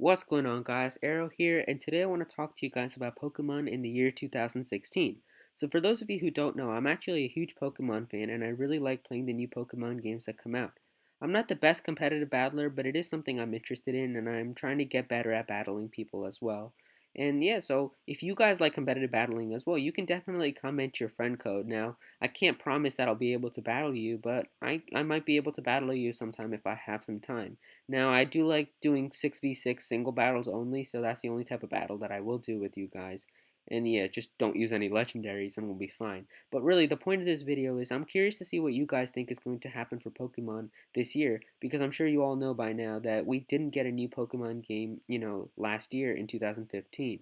What's going on, guys? Arrow here, and today I want to talk to you guys about Pokemon in the year 2016. So for those of you who don't know, I'm actually a huge Pokemon fan, and I really like playing the new Pokemon games that come out. I'm not the best competitive battler, but it is something I'm interested in, and I'm trying to get better at battling people as well. And yeah, so if you guys like competitive battling as well, you can definitely comment your friend code. Now, I can't promise that I'll be able to battle you, but I might be able to battle you sometime if I have some time. Now, I do like doing 6v6 single battles only, so that's the only type of battle that I will do with you guys. And yeah, just don't use any legendaries and we'll be fine. But really, the point of this video is I'm curious to see what you guys think is going to happen for Pokemon this year, because I'm sure you all know by now that we didn't get a new Pokemon game, last year in 2015.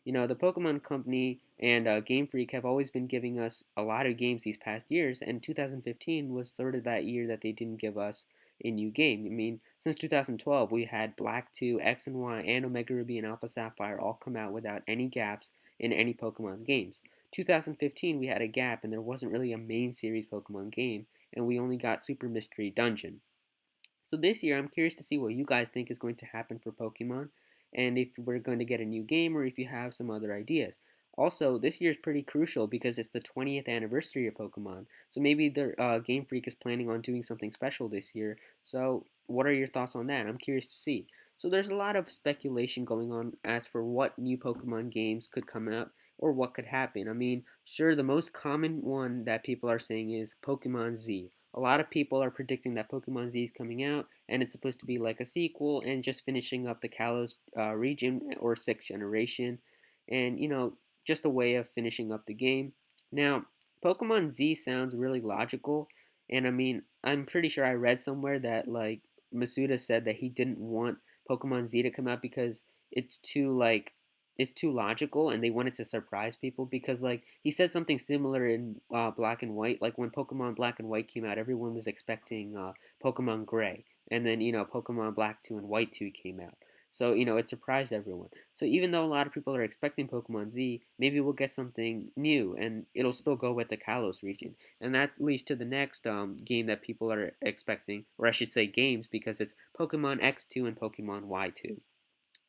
The Pokemon Company and Game Freak have always been giving us a lot of games these past years, and 2015 was sort of that year that they didn't give us a new game. I mean, since 2012, we had Black 2, X and Y, and Omega Ruby and Alpha Sapphire all come out without any gaps in any Pokemon games. 2015, we had a gap, and there wasn't really a main series Pokemon game, and we only got Super Mystery Dungeon. So this year, I'm curious to see what you guys think is going to happen for Pokemon, and if we're going to get a new game, or if you have some other ideas. Also, this year is pretty crucial because it's the 20th anniversary of Pokemon. So maybe the Game Freak is planning on doing something special this year. So what are your thoughts on that? I'm curious to see. So there's a lot of speculation going on as for what new Pokemon games could come out or what could happen. I mean, sure, the most common one that people are saying is Pokemon Z. A lot of people are predicting that Pokemon Z is coming out, and it's supposed to be like a sequel and just finishing up the Kalos region or sixth generation, and just a way of finishing up the game. Now, Pokemon Z sounds really logical, and I mean, I'm pretty sure I read somewhere that like Masuda said that he didn't want Pokemon Z to come out because it's too like it's too logical, and they wanted to surprise people because like he said something similar in Black and White. Like when Pokemon Black and White came out, everyone was expecting Pokemon Gray, and then Pokemon Black 2 and White 2 came out. So it surprised everyone. So even though a lot of people are expecting Pokemon Z, maybe we'll get something new, and it'll still go with the Kalos region. And that leads to the next game that people are expecting, or I should say games, because it's Pokemon X2 and Pokemon Y2.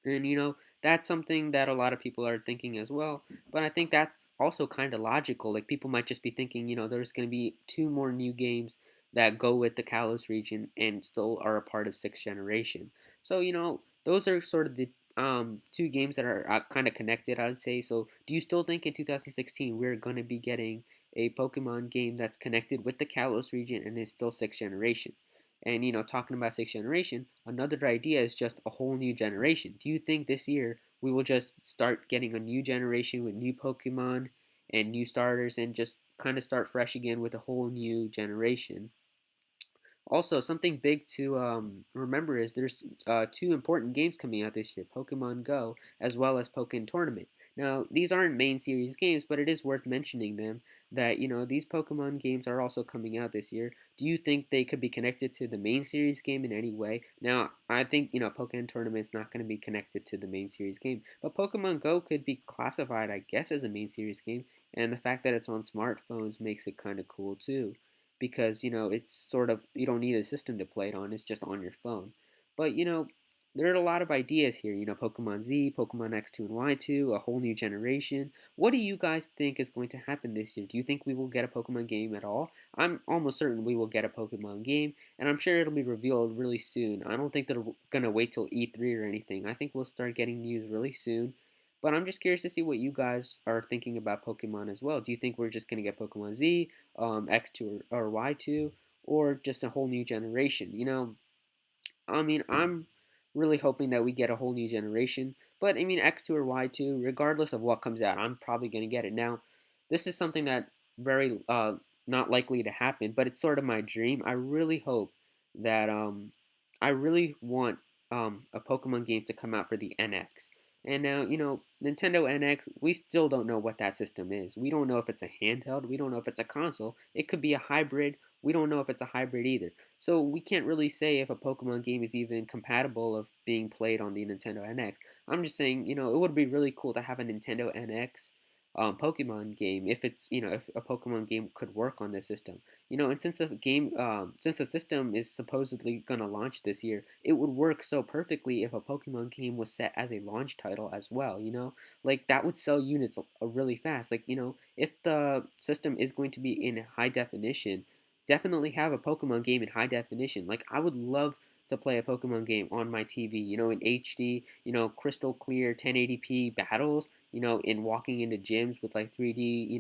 And that's something that a lot of people are thinking as well. But I think that's also kind of logical. Like people might just be thinking, there's going to be two more new games that go with the Kalos region and still are a part of sixth generation. So those are sort of the two games that are kind of connected, I'd say. So do you still think in 2016 we're going to be getting a Pokemon game that's connected with the Kalos region and is still sixth generation? And talking about sixth generation, another idea is just a whole new generation. Do you think this year we will just start getting a new generation with new Pokemon and new starters and just kind of start fresh again with a whole new generation? Also, something big to remember is there's two important games coming out this year, Pokemon Go as well as Pokemon Tournament. Now, these aren't main series games, but it is worth mentioning them that these Pokemon games are also coming out this year. Do you think they could be connected to the main series game in any way? Now, I think Pokemon Tournament is not going to be connected to the main series game, but Pokemon Go could be classified, I guess, as a main series game, and the fact that it's on smartphones makes it kind of cool too because it's sort of you don't need a system to play it on, it's just on your phone. But there are a lot of ideas here, Pokemon Z, Pokemon X2 and Y2, a whole new generation. What do you guys think is going to happen this year? Do you think we will get a Pokemon game at all? I'm almost certain we will get a Pokemon game, and I'm sure it'll be revealed really soon. I don't think they're gonna wait till E3 or anything. I think we'll start getting news really soon. But I'm just curious to see what you guys are thinking about Pokemon as well. Do you think we're just going to get Pokemon Z, X2 or Y2, or just a whole new generation? I mean, I'm really hoping that we get a whole new generation. But I mean, X2 or Y2, regardless of what comes out, I'm probably going to get it. Now, this is something that very not likely to happen, but it's sort of my dream. I really hope that I really want a Pokemon game to come out for the NX. And now, Nintendo NX, we still don't know what that system is. We don't know if it's a handheld. We don't know if it's a console. It could be a hybrid. We don't know if it's a hybrid either. So we can't really say if a Pokemon game is even compatible of being played on the Nintendo NX. I'm just saying, it would be really cool to have a Nintendo NX Pokemon game if it's if a Pokemon game could work on this system. And since the system is supposedly gonna launch this year, it would work so perfectly if a Pokemon game was set as a launch title as well. Like that would sell units really fast. Like if the system is going to be in high definition, definitely have a Pokemon game in high definition. Like I would love to play a Pokemon game on my TV, in HD, crystal clear 1080p battles, in walking into gyms with like 3D,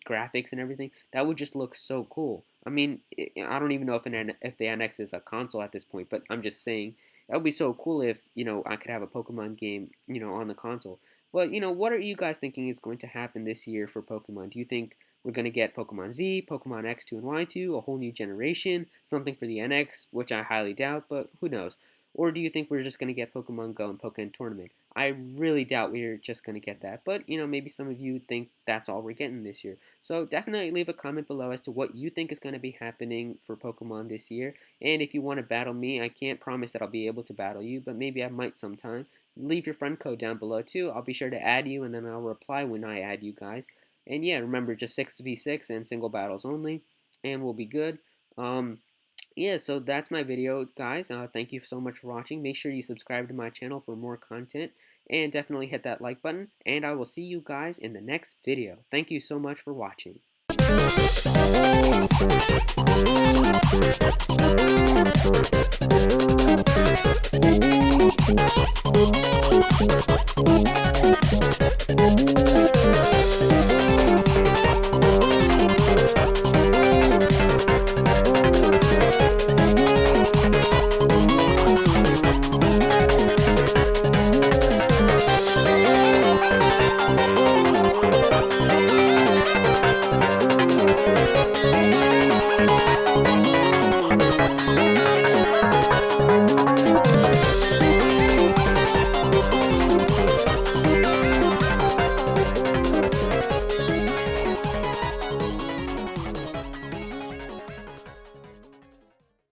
graphics and everything. That would just look so cool. I mean, I don't even know if the NX is a console at this point, but I'm just saying that would be so cool if, I could have a Pokemon game, on the console. But, what are you guys thinking is going to happen this year for Pokemon? Do you think we're going to get Pokemon Z, Pokemon X2 and Y2, a whole new generation, something for the NX, which I highly doubt, but who knows? Or do you think we're just going to get Pokemon Go and Pokemon Tournament? I really doubt we're just going to get that, but maybe some of you think that's all we're getting this year. So definitely leave a comment below as to what you think is going to be happening for Pokemon this year. And if you want to battle me, I can't promise that I'll be able to battle you, but maybe I might sometime. Leave your friend code down below too. I'll be sure to add you, and then I'll reply when I add you guys. And yeah, remember, just 6v6 and single battles only, and we'll be good. Yeah, so that's my video, guys. Thank you so much for watching. Make sure you subscribe to my channel for more content, and definitely hit that like button, and I will see you guys in the next video. Thank you so much for watching.